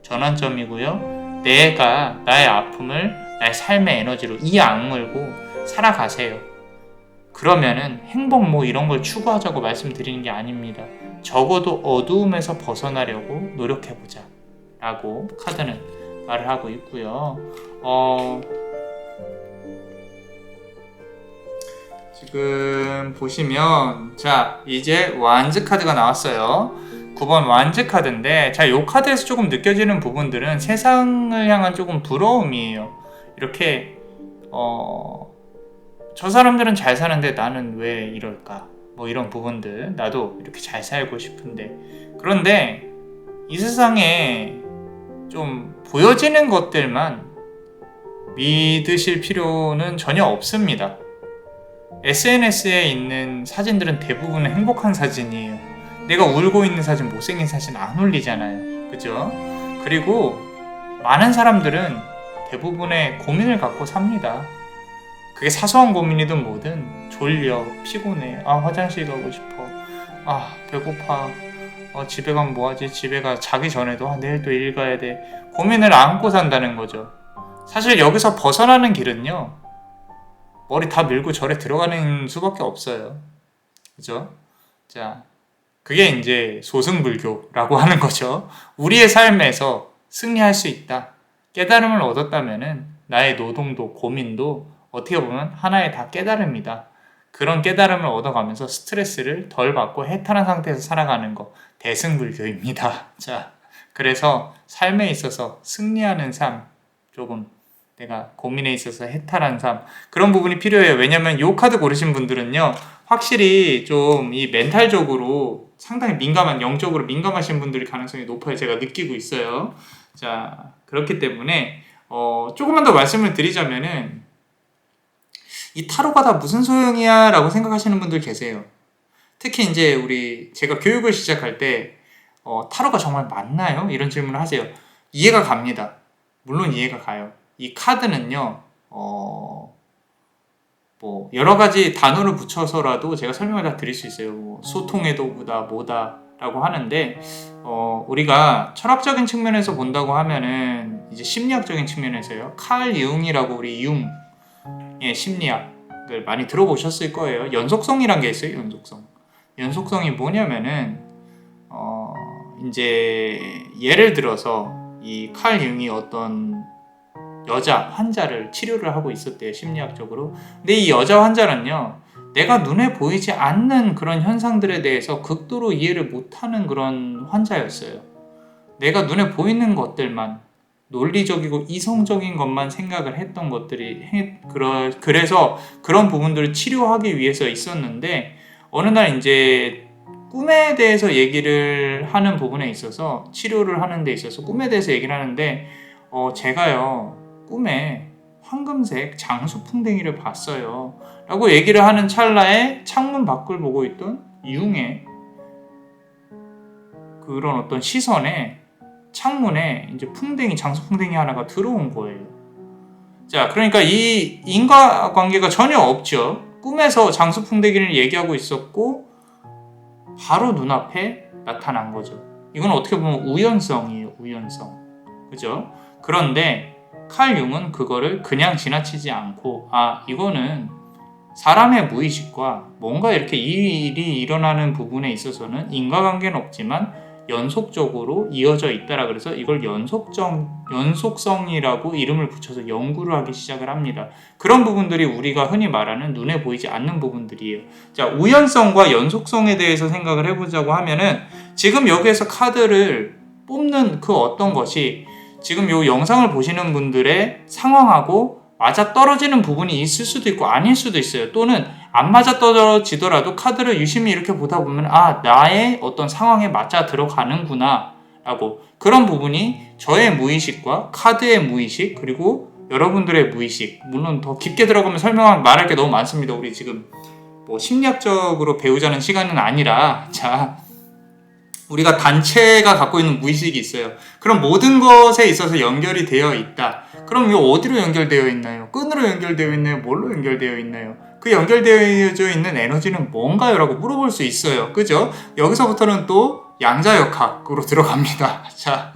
전환점이고요. 내가 나의 아픔을 나의 삶의 에너지로 악물고 살아가세요. 그러면은 행복 뭐 이런 걸 추구하자고 말씀드리는 게 아닙니다. 적어도 어두움에서 벗어나려고 노력해보자 라고 카드는 말을 하고 있고요. 지금 보시면 자 이제 완즈 카드가 나왔어요. 9번 완즈 카드인데 자 이 카드에서 조금 느껴지는 부분들은 세상을 향한 조금 부러움이에요. 이렇게 저 사람들은 잘 사는데 나는 왜 이럴까 뭐 이런 부분들 나도 이렇게 잘 살고 싶은데 그런데 이 세상에 좀 보여지는 것들만 믿으실 필요는 전혀 없습니다. SNS에 있는 사진들은 대부분 행복한 사진이에요. 내가 울고 있는 사진, 못생긴 사진 안 올리잖아요. 그죠? 그리고 많은 사람들은 대부분의 고민을 갖고 삽니다. 그게 사소한 고민이든 뭐든 졸려, 피곤해, 화장실 가고 싶어, 배고파, 집에 가면 뭐하지? 집에 가 자기 전에도 내일 또 일 가야 돼. 고민을 안고 산다는 거죠. 사실 여기서 벗어나는 길은요 머리 다 밀고 절에 들어가는 수밖에 없어요. 그죠? 자, 그게 이제 소승불교라고 하는 거죠. 우리의 삶에서 승리할 수 있다. 깨달음을 얻었다면은 나의 노동도 고민도 어떻게 보면 하나의 다 깨달음이다. 그런 깨달음을 얻어가면서 스트레스를 덜 받고 해탈한 상태에서 살아가는 거 대승불교입니다. 자, 그래서 삶에 있어서 승리하는 삶, 조금 내가 고민에 있어서 해탈한 삶, 그런 부분이 필요해요. 왜냐면 이 카드 고르신 분들은요 확실히 좀 이 멘탈적으로 상당히 영적으로 민감하신 분들이 가능성이 높아요. 제가 느끼고 있어요. 자, 그렇기 때문에 조금만 더 말씀을 드리자면은 이 타로가 다 무슨 소용이야 라고 생각하시는 분들 계세요. 특히 이제 제가 교육을 시작할 때 타로가 정말 맞나요? 이런 질문을 하세요. 이해가 갑니다. 물론 이해가 가요. 이 카드는요, 뭐 여러 가지 단어를 붙여서라도 제가 설명을 다 드릴 수 있어요. 뭐 소통의 도구다, 뭐다라고 하는데 우리가 철학적인 측면에서 본다고 하면은 이제 심리학적인 측면에서요. 칼 융이라고 우리 융의 심리학을 많이 들어보셨을 거예요. 연속성이란 게 있어요. 연속성이 뭐냐면은 이제 예를 들어서 이 칼 융이 어떤 여자 환자를 치료를 하고 있었대요. 심리학적으로. 근데 이 여자 환자는요, 내가 눈에 보이지 않는 그런 현상들에 대해서 극도로 이해를 못하는 그런 환자였어요. 내가 눈에 보이는 것들만, 논리적이고 이성적인 것만 생각을 했던 것들이 그래서 그런 부분들을 치료하기 위해서 있었는데, 어느 날 이제 꿈에 대해서 얘기를 하는 부분에 있어서, 치료를 하는 데 있어서 꿈에 대해서 얘기를 하는데 제가요 꿈에 황금색 장수풍뎅이를 봤어요 라고 얘기를 하는 찰나에 창문 밖을 보고 있던 융의 그런 어떤 시선에 창문에 이제 장수풍뎅이 하나가 들어온 거예요. 자, 그러니까 이 인과관계가 전혀 없죠. 꿈에서 장수풍뎅이를 얘기하고 있었고 바로 눈앞에 나타난 거죠. 이건 어떻게 보면 우연성이에요. 그죠? 그런데 칼 융은 그거를 그냥 지나치지 않고 이거는 사람의 무의식과 뭔가 이렇게 일이 일어나는 부분에 있어서는 인과관계는 없지만 연속적으로 이어져 있다라 그래서 이걸 연속성이라고 이름을 붙여서 연구를 하기 시작을 합니다. 그런 부분들이 우리가 흔히 말하는 눈에 보이지 않는 부분들이에요. 자, 우연성과 연속성에 대해서 생각을 해보자고 하면은 지금 여기에서 카드를 뽑는 그 어떤 것이 지금 이 영상을 보시는 분들의 상황하고 맞아 떨어지는 부분이 있을 수도 있고 아닐 수도 있어요. 또는 안 맞아 떨어지더라도 카드를 유심히 이렇게 보다 보면 나의 어떤 상황에 맞아 들어가는구나 라고, 그런 부분이 저의 무의식과 카드의 무의식 그리고 여러분들의 무의식, 물론 더 깊게 들어가면 말할 게 너무 많습니다. 우리 지금 뭐 심리학적으로 배우자는 시간은 아니라 우리가 단체가 갖고 있는 무의식이 있어요. 그럼 모든 것에 있어서 연결이 되어 있다. 그럼 이거 어디로 연결되어 있나요? 끈으로 연결되어 있나요? 뭘로 연결되어 있나요? 그 연결되어져 있는 에너지는 뭔가요? 라고 물어볼 수 있어요. 그죠? 여기서부터는 또 양자역학으로 들어갑니다. 자,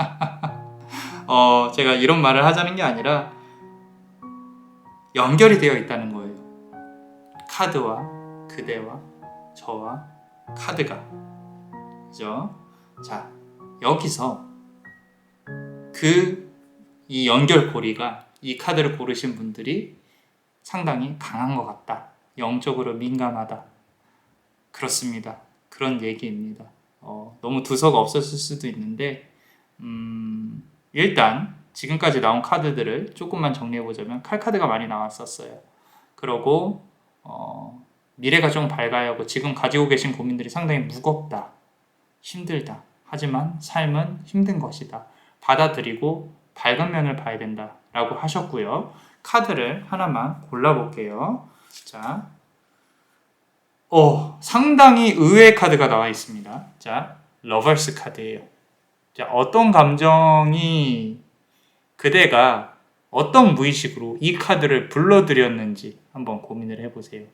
제가 이런 말을 하자는 게 아니라 연결이 되어 있다는 거예요. 카드와 그대와 저와 카드가. 그죠? 자, 여기서 이 연결고리가 이 카드를 고르신 분들이 상당히 강한 것 같다. 영적으로 민감하다. 그렇습니다. 그런 얘기입니다. 너무 두서가 없었을 수도 있는데 일단 지금까지 나온 카드들을 조금만 정리해보자면 칼카드가 많이 나왔었어요. 그리고 미래가 좀 밝아야 하고 지금 가지고 계신 고민들이 상당히 무겁다. 힘들다. 하지만 삶은 힘든 것이다. 받아들이고 밝은 면을 봐야 된다 라고 하셨고요. 카드를 하나만 골라볼게요. 자, 상당히 의외의 카드가 나와 있습니다. 자, 러버스 카드예요. 자, 어떤 감정이 그대가 어떤 무의식으로 이 카드를 불러들였는지 한번 고민을 해보세요.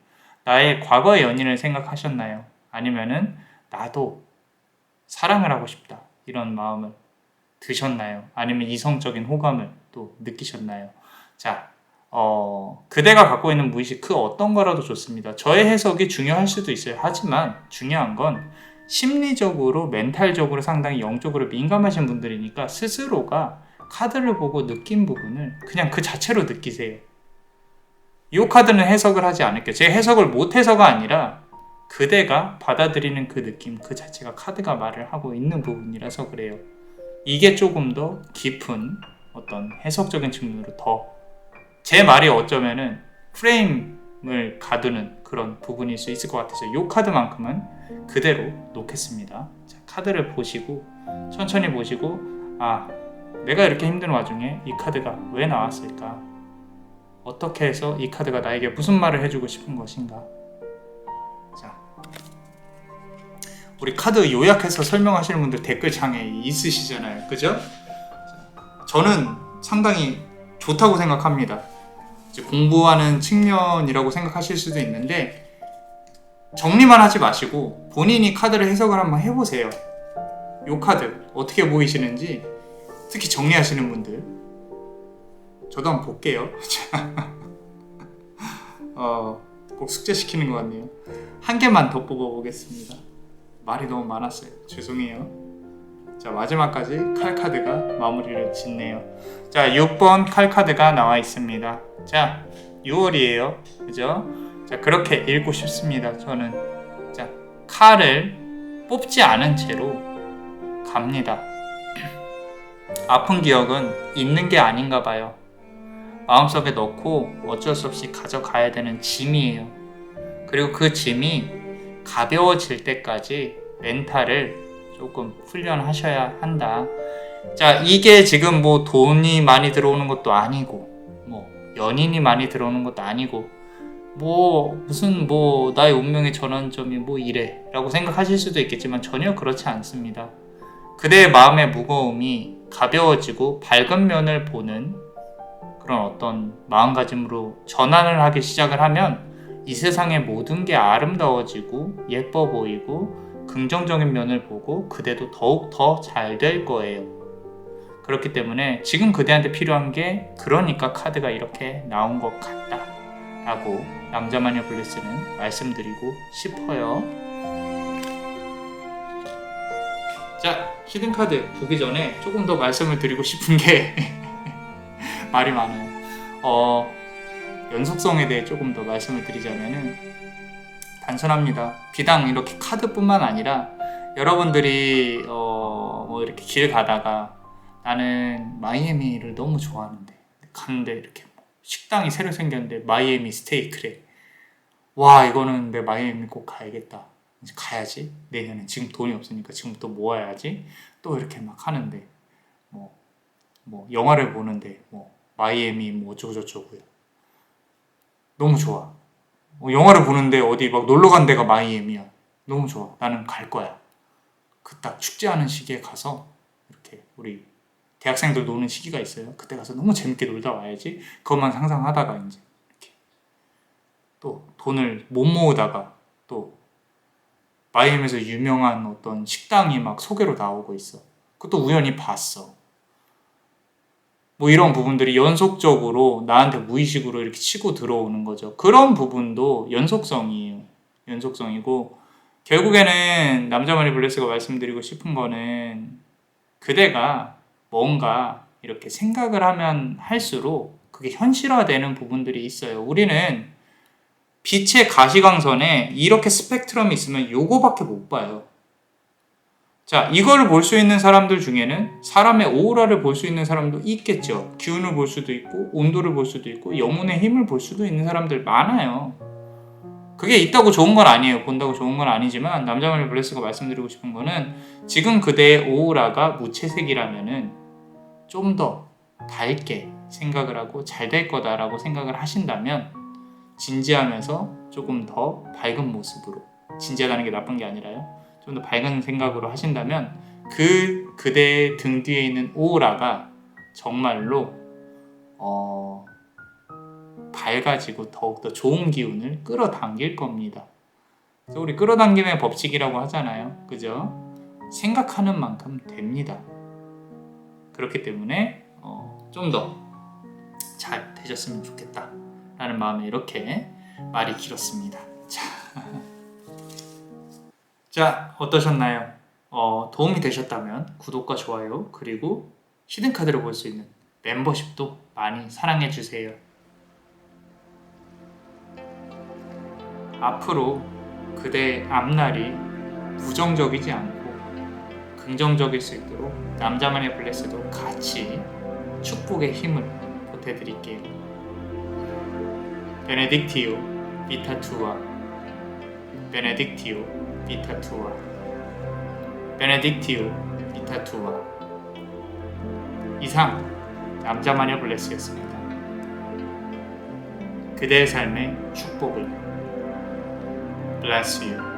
나의 과거의 연인을 생각하셨나요? 아니면은 나도 사랑을 하고 싶다 이런 마음을 드셨나요? 아니면 이성적인 호감을 또 느끼셨나요? 자, 그대가 갖고 있는 무의식 그 어떤 거라도 좋습니다. 저의 해석이 중요할 수도 있어요. 하지만 중요한 건 심리적으로 멘탈적으로 상당히 영적으로 민감하신 분들이니까 스스로가 카드를 보고 느낀 부분을 그냥 그 자체로 느끼세요. 이 카드는 해석을 하지 않을게요. 제 해석을 못해서가 아니라 그대가 받아들이는 그 느낌 그 자체가 카드가 말을 하고 있는 부분이라서 그래요. 이게 조금 더 깊은 어떤 해석적인 측면으로 더 제 말이 어쩌면은 프레임을 가두는 그런 부분일 수 있을 것 같아서 이 카드만큼은 그대로 놓겠습니다. 자, 카드를 보시고 천천히 보시고 내가 이렇게 힘든 와중에 이 카드가 왜 나왔을까? 어떻게 해서 이 카드가 나에게 무슨 말을 해주고 싶은 것인가? 자, 우리 카드 요약해서 설명하시는 분들 댓글창에 있으시잖아요, 그죠? 저는 상당히 좋다고 생각합니다. 이제 공부하는 측면이라고 생각하실 수도 있는데, 정리만 하지 마시고 본인이 카드를 해석을 한번 해보세요. 이 카드 어떻게 보이시는지, 특히 정리하시는 분들. 저도 한번 볼게요. 꼭 숙제시키는 것 같네요. 한 개만 더 뽑아보겠습니다. 말이 너무 많았어요. 죄송해요. 자, 마지막까지 칼카드가 마무리를 짓네요. 자, 6번 칼카드가 나와 있습니다. 자, 6월이에요. 그죠? 자, 그렇게 읽고 싶습니다. 저는. 자, 칼을 뽑지 않은 채로 갑니다. 아픈 기억은 있는 게 아닌가 봐요. 마음속에 넣고 어쩔 수 없이 가져가야 되는 짐이에요. 그리고 그 짐이 가벼워질 때까지 멘탈을 조금 훈련하셔야 한다. 자, 이게 지금 뭐 돈이 많이 들어오는 것도 아니고, 뭐 연인이 많이 들어오는 것도 아니고, 뭐 무슨 뭐 나의 운명의 전환점이 뭐 이래 라고 생각하실 수도 있겠지만 전혀 그렇지 않습니다. 그대의 마음의 무거움이 가벼워지고 밝은 면을 보는 그런 어떤 마음가짐으로 전환을 하기 시작을 하면 이 세상의 모든 게 아름다워지고 예뻐 보이고 긍정적인 면을 보고 그대도 더욱 더 잘 될 거예요. 그렇기 때문에 지금 그대한테 필요한 게, 그러니까 카드가 이렇게 나온 것 같다 라고 남자마녀 블레스는 말씀드리고 싶어요. 자, 히든카드 보기 전에 조금 더 말씀을 드리고 싶은 게 말이 많아요. 연속성에 대해 조금 더 말씀을 드리자면은 단순합니다. 비단 이렇게 카드뿐만 아니라 여러분들이 뭐 이렇게 길 가다가 나는 마이애미를 너무 좋아하는데 갔는데 이렇게 식당이 새로 생겼는데 마이애미 스테이크래. 와, 이거는 내 마이애미 꼭 가야겠다. 이제 가야지. 내년에 지금 돈이 없으니까 지금부터 모아야지. 또 이렇게 막 하는데 뭐 영화를 보는데 뭐 마이애미 뭐 어쩌고저쩌고요. 너무 좋아. 영화를 보는데 어디 막 놀러 간 데가 마이애미야. 너무 좋아. 나는 갈 거야. 그 딱 축제하는 시기에 가서 이렇게 우리 대학생들 노는 시기가 있어요. 그때 가서 너무 재밌게 놀다 와야지. 그것만 상상하다가 이제 이렇게 또 돈을 못 모으다가 또 마이애미에서 유명한 어떤 식당이 막 소개로 나오고 있어. 그것도 우연히 봤어. 뭐 이런 부분들이 연속적으로 나한테 무의식으로 이렇게 치고 들어오는 거죠. 그런 부분도 연속성이에요. 연속성이고, 결국에는 남자마녀 블레스가 말씀드리고 싶은 거는, 그대가 뭔가 이렇게 생각을 하면 할수록 그게 현실화되는 부분들이 있어요. 우리는 빛의 가시광선에 이렇게 스펙트럼이 있으면 요거밖에 못 봐요. 자, 이걸 볼 수 있는 사람들 중에는 사람의 오라를 볼 수 있는 사람도 있겠죠. 기운을 볼 수도 있고 온도를 볼 수도 있고 영혼의 힘을 볼 수도 있는 사람들 많아요. 그게 있다고 좋은 건 아니에요. 본다고 좋은 건 아니지만 남자마녀 블레스가 말씀드리고 싶은 거는, 지금 그대의 오라가 무채색이라면은 좀 더 밝게 생각을 하고 잘 될 거다라고 생각을 하신다면, 진지하면서 조금 더 밝은 모습으로, 진지하다는 게 나쁜 게 아니라요, 좀 더 밝은 생각으로 하신다면 그대의 등 뒤에 있는 오라가 정말로 밝아지고 더욱더 좋은 기운을 끌어당길 겁니다. 그래서 우리 끌어당김의 법칙이라고 하잖아요. 그죠? 생각하는 만큼 됩니다. 그렇기 때문에 좀 더 잘 되셨으면 좋겠다 라는 마음에 이렇게 말이 길었습니다. 자, 어떠셨나요? 도움이 되셨다면 구독과 좋아요, 그리고 히든카드를 볼 수 있는 멤버십도 많이 사랑해주세요. 앞으로 그대의 앞날이 부정적이지 않고 긍정적일 수 있도록 남자만의 블레스도 같이 축복의 힘을 보태드릴게요. 베네딕티오 비타2와 베네딕티오 비타2와 베네딕티오 비타2와 이상 남자마녀 블레스였습니다. 그대의 삶의 축복을. Bless you.